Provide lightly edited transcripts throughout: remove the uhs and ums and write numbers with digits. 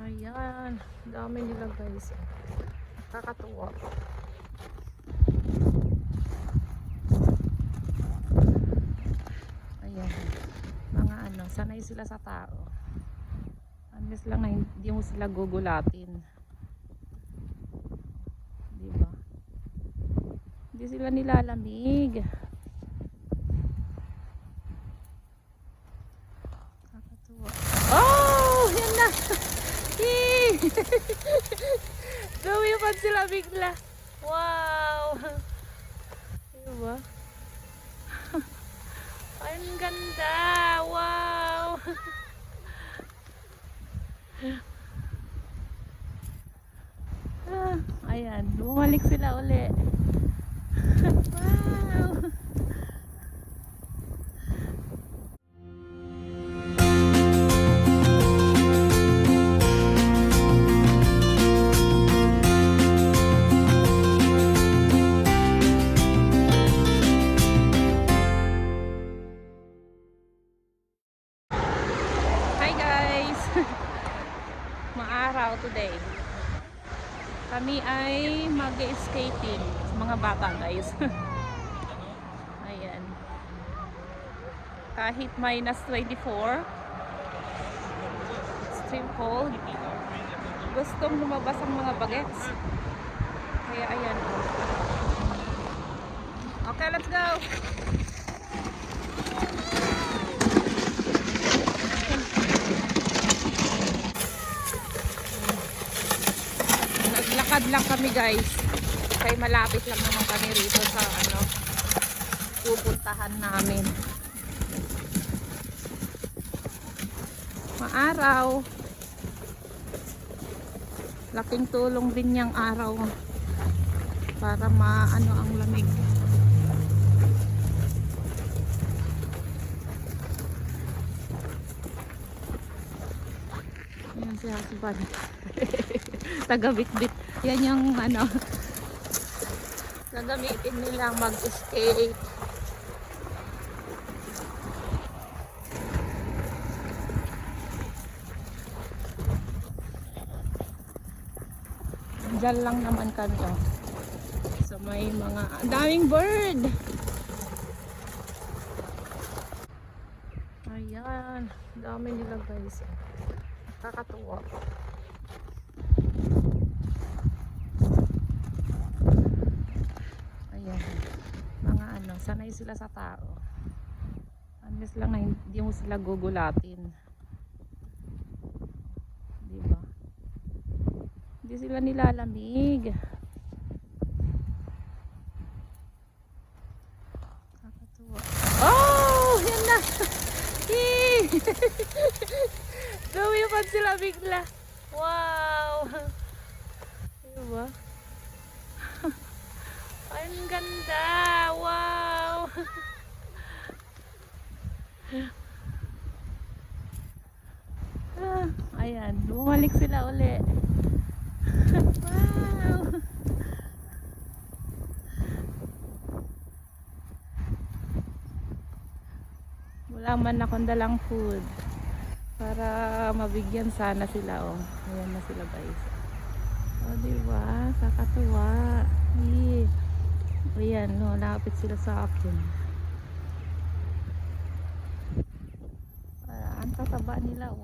Ayan, dami nila guys. Nakakatuwa. Ayan, mga ano, sanay sila sa tao. Unless lang na hindi mo sila gugulatin. Diba? Hindi sila nilalamig. Nakakatuwa. Oh! Yan na! Lumipad sila bigla. Wow! Diba? Ang ganda! Wow! Ayan, bumalik sila uli. Wow! Hi guys! Maaraw today. Kami ay mag-skating mga bata guys. Ayan. Kahit minus 24, extreme cold, gustong lumabas ang mga bagets. Kaya ayan. Okay, let's go! Naglakad lang kami guys. Kaya malapit lang naman kami rito sa ano pupuntahan namin. Maaraw. Laking tulong din niyang araw para maano ang lamig. Ayan si husband. Taga-bit-bit. Yan yung ano gagamitin nilang mag-skate. Diyan lang naman kami so may mga daming bird. Ayan, dami nila guys. Nakakatuwa. Ayan, mga ano, sanay sila sa tao. Unless lang na hindi mo sila gugulatin. Diba? Hindi sila nilalamig. Nakakatuwa. Oh! Yan na! Lumipad sila bigla. Wow! Diba? Ang ganda! Wow! Ayan, bumalik sila uli. Wow! Wala man akong dalang food para mabigyan sana sila Ayan na sila guys. Diba? Kakatuwa. Ayan, lapit sila sa akin. Ang tataba nila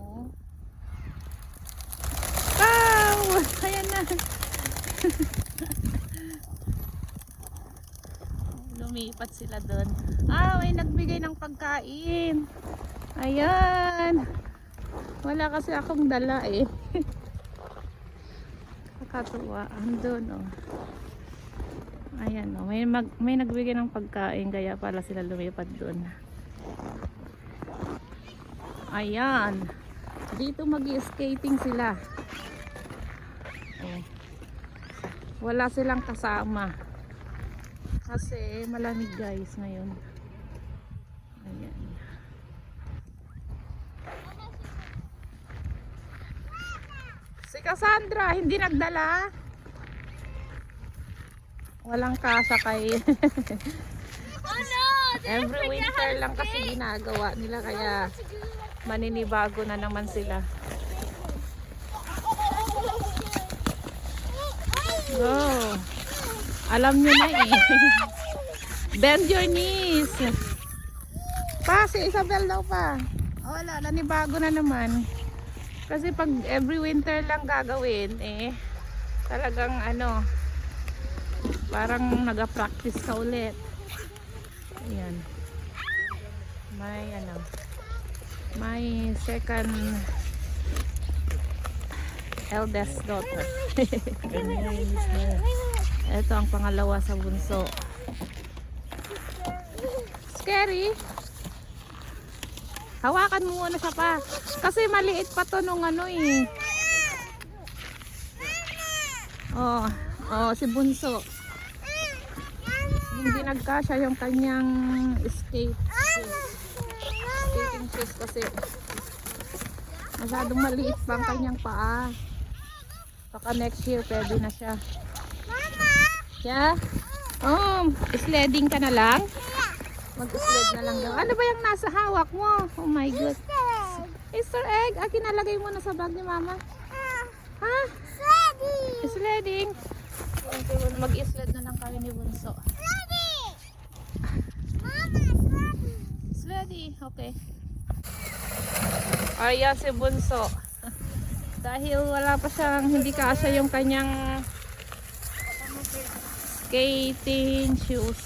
Wow! Ayan na. Lumipat sila doon. May nagbigay ng pagkain. Ayan. Wala kasi akong dala Kakatuwa. Andun Ayan may nagbigay ng pagkain kaya pala sila lumipat doon. Ayan. Dito mag-skating sila. Wala silang kasama. Kasi malamig guys ngayon. Ayan. Si Cassandra hindi nagdala. Walang kasa kay every winter lang kasi ginagawa nila kaya maninibago na naman sila. Go. Alam nyo na eh. Bend your knees. Pa, si Isabel daw pa. Oh, wala, nanibago na naman. Kasi pag every winter lang gagawin, eh, talagang ano, parang nag-practice ka ulit. Ayan. May ano, may second eldest daughter. Ito ang pangalawa sa bunso. Scary. Hawakan mo muna siya pa. Kasi maliit pa to nung ano eh. Oh, oh, si bunso. Hindi nagkasya yung kanyang skating shoes kasi masyadong maliit pa ang kanyang paa. Baka next year pwede na siya. Yeah? Oh, sledding ka na lang? Mag-sled na lang daw. Ano ba yung nasa hawak mo? Oh my God. Easter egg. Ah, kinalagay mo na sa bag ni mama. Ha? Sledding. Mag-sled na lang kami ni bunso. Sledding. Okay. Ayan si bunso. Dahil wala pa siyang, hindi kasya yung kanyang skating shoes.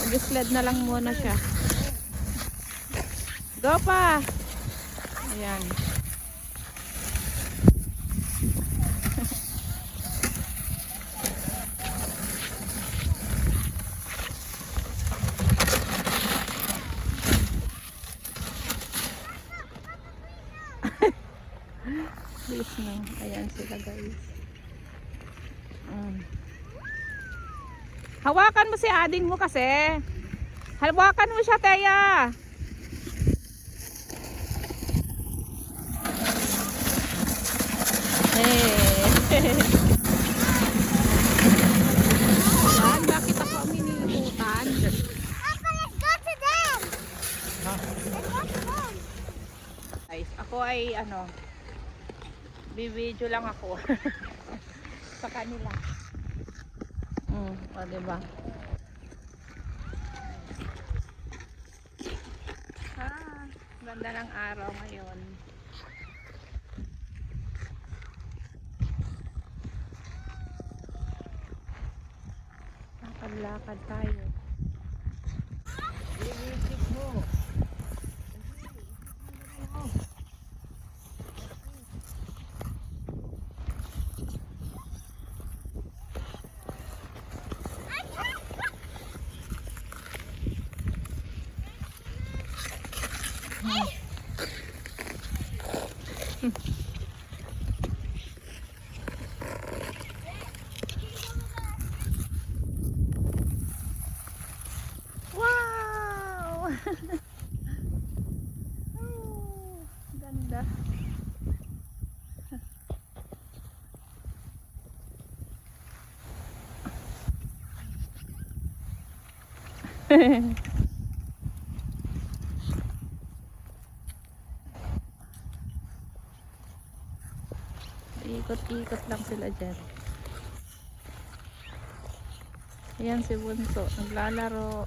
Mag-sled na lang muna siya. Go pa! Ayan. Please no. Ayan sila guys. Hawakan mo si ading mo kasi. Hawakan mo siya, Teya. Ayan, bakit ako minilimutan? Papa, let's go to them. Let's go to them. Guys, ako ay ano, bibidyo lang ako sa kanila. O diba? Ganda ng araw ngayon. Lakad-lakad tayo. Wow! Oh, ganda. Ikot-ikot lang sila dyan. Ayan si bunso, naglalaro.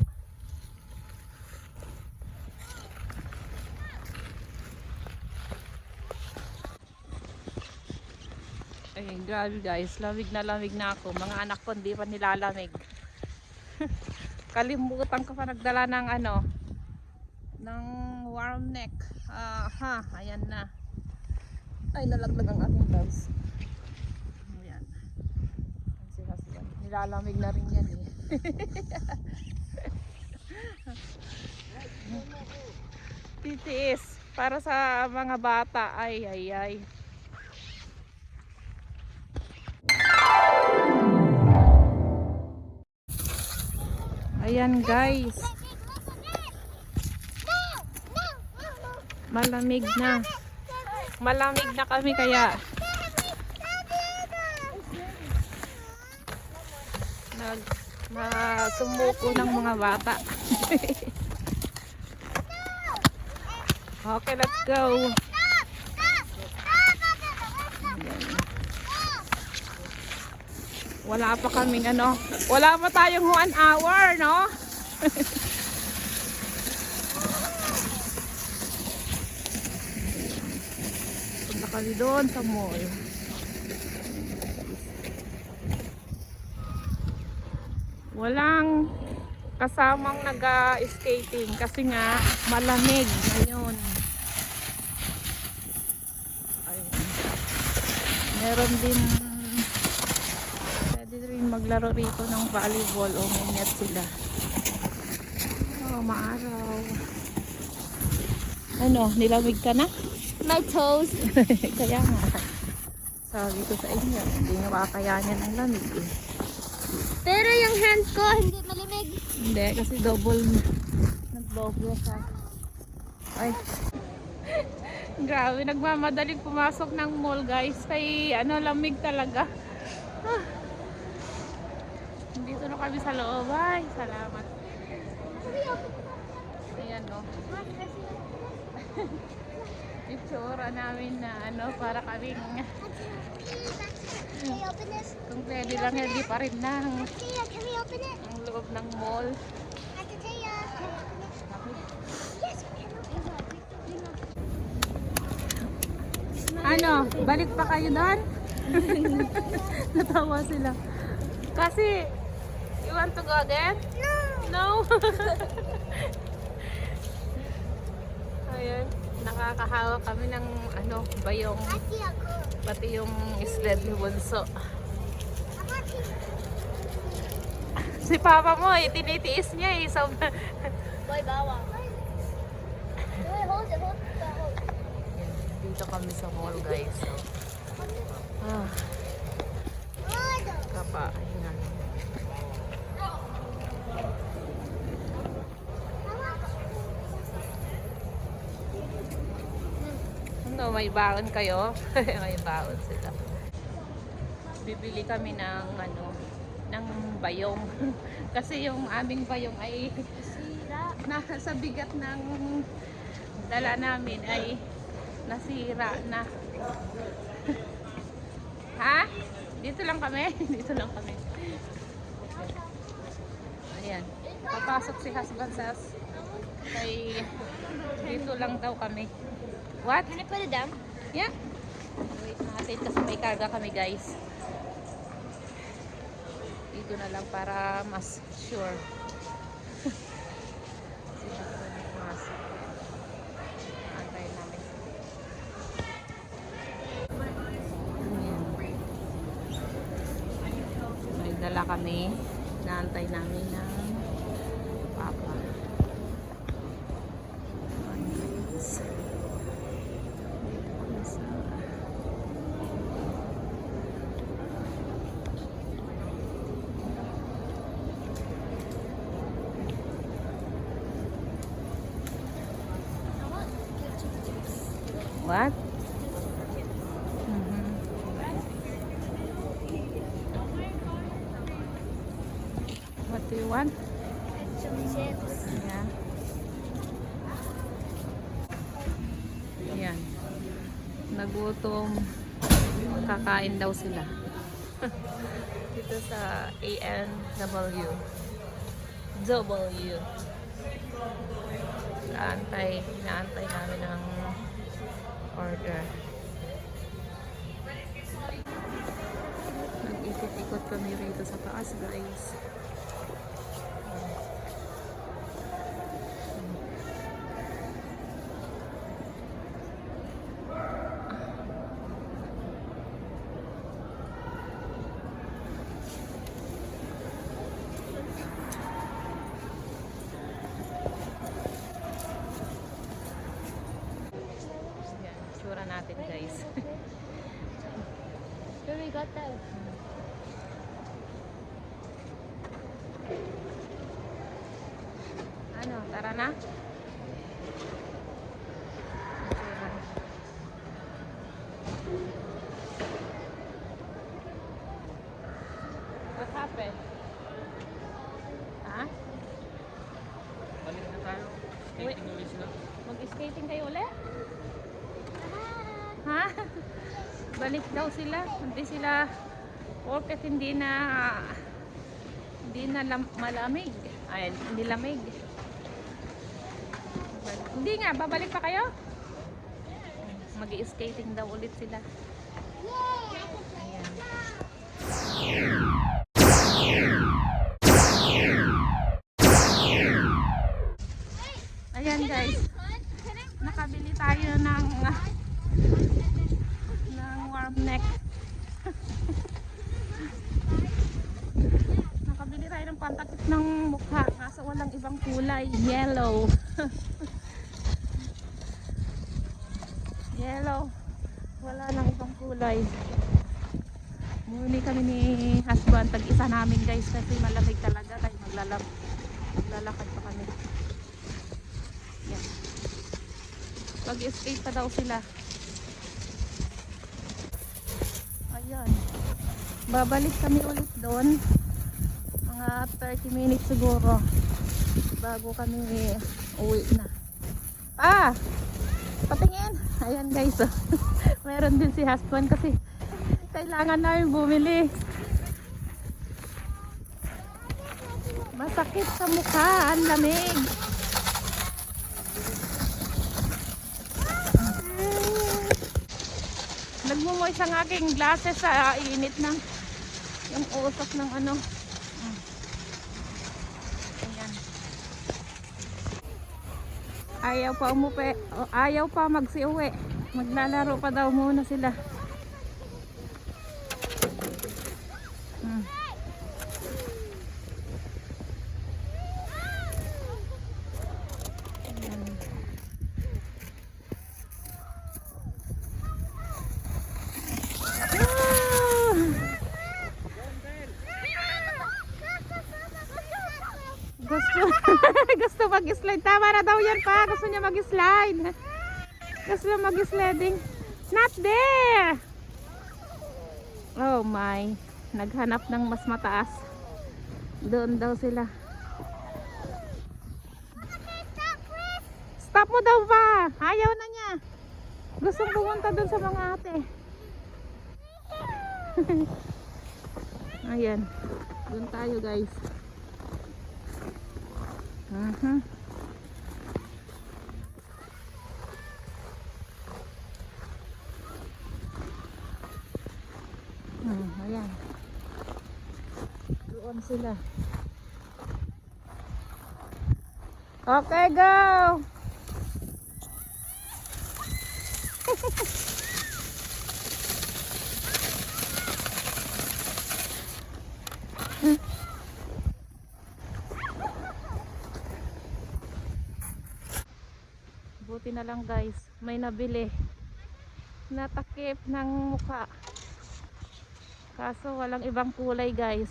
Ay, grabe guys, lamig na ako. Mga anak ko hindi pa nilalamig. Kalimutan ko pa nagdala ng ano, ng warm neck. Ayan na. Ay, nalaglag ang aking gloves. Ayan. Sila. Nilalamig na rin yan eh. Titiis. Para sa mga bata. Ay. Ayan guys. Malamig na. Malamig na kami kaya sumuko ng mga bata. Okay, let's go. Wala pa kaming ano. Wala pa tayong 1 hour, no? Punta kami doon sa mall. Walang kasamang nag-skating kasi nga malamig ngayon. Ayun. Meron din pwede rin maglaro rito ng volleyball o may net sila. Oh, maaraw. Ano, nilamig ka na? My toes. Kaya nga. Sabi ko sa inyo, hindi nyo kakayanin ang lamig eh. Pero yung hands ko hindi malamig. Hindi, kasi double. Nag-double siya. Ay. Grabe, nagmamadaling pumasok ng mall guys. Kay ano, lamig talaga. Ah. Dito na kami sa loob. Ay, salamat. Ayan o. Itsura namin na ano, para kaming Can we open this? kung pwede lang, hindi pa rin na ang Tia, can we open it? loob ng mall. Ate Tia, can we open it? Yes, we can open it. Ano, balik pa kayo doon? Natawa sila. Kasi, you want to go again? No. Ayan, nakakahawa kami ng ano, bayong, Ate ako. pati yung sled ni Bunso. Si Papa mo, tinitiis niya eh. So, Boy, bawang. Wait, hold it, hold it. dito kami sa mall guys. So, kapahinga. Ano, may baon kayo? May baon sila. Bibili kami ng ano, ng bayong. Kasi yung aming bayong ay sa bigat ng dala namin ay nasira na. Ha? Dito lang kami? Dito lang kami. Ayan. Papasok si husband sa kay dito lang daw kami. What? Can I put it down? Yeah. Wait natin kasi may karga kami guys. Dito na lang para mas sure. Antayin namin. May dala kami. Naantay namin ng papa. What? What do you want? Some chips. Yeah. Yan. Nagutom. Kakain daw sila. Dito sa ANW. W. Inaantay namin ng order. Nag-ikot-ikot kami rito sa taas guys. Tsura natin guys. Where we got that? Ano, tara na? What happened? Ha? Balik na tayo. Skating ulit sila. Mag-skating kayo ulit? Ha? Balik daw sila. Hindi sila Porket hindi na malamig. Ay, hindi lamig. Hindi nga, babalik pa kayo? Mag-i-skating daw ulit sila. Ayan. Ayan guys. Nakabili tayo ng warm neck. Nakabili tayo ng pantakip ng mukha kaso walang ibang kulay. Yellow. Yellow. Wala nang ibang kulay. Muli kami ni husband. Tag-isa namin guys kasi malamig talaga. Kaya maglalakad pa kami. Yan. Pag-escape pa daw sila. Ayan. Babalik kami ulit doon. Mga 30 minutes siguro. Bago kami uwi na. Patingin. Ayan guys. Meron din si husband kasi kailangan namin bumili. Masakit sa mukha. Ang lamig. Nagmumoys ang aking glasses sa init ng yung usok ng ano. Ayan. Ayaw pa magsiuwi. Maglalaro pa daw muna sila. Gusto mag-slide. Tama na daw yan pa. Gusto niya mag-slide. Gusto niya mag-sliding. Not there! Oh my. Naghanap ng mas mataas. Doon daw sila. Stop mo daw ba? Ayaw na niya. Gustong pumunta doon sa mga ate. Ayan. Doon tayo guys. Ayan. Doon sila. Okay, go! Buti na lang guys, may nabili na takip ng mukha. Kaso walang ibang kulay guys.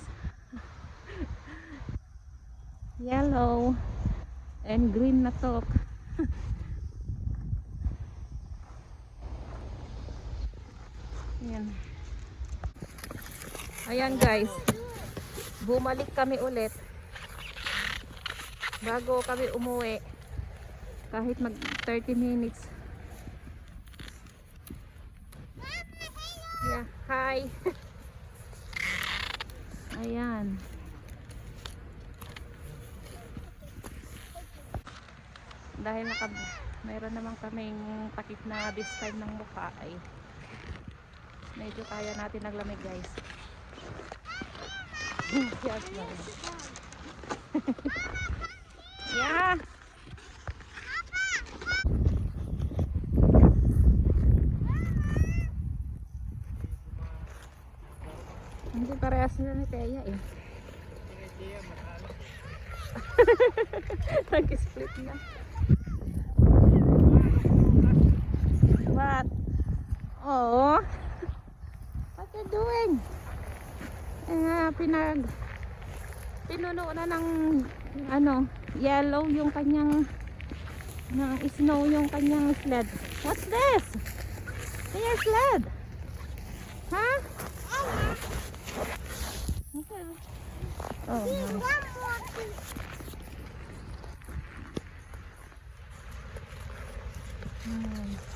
Yellow and green na to. Ayan. Ayan guys, bumalik kami ulit bago kami umuwi. Kahit mag 30 minutes. Yeah, hi. Ayan. Dahil mayroon naman kaming takip na this time ng mukha ay medyo kaya natin naglamig guys. Yes, yeah. Hindi parehas nila ni Teya eh. Nag-split na. What? Oh. What you doing? Pinuno na ng ano, yellow yung kanyang snow yung kanyang sled. What's this? Your sled? Huh? Okay. Oh, nice.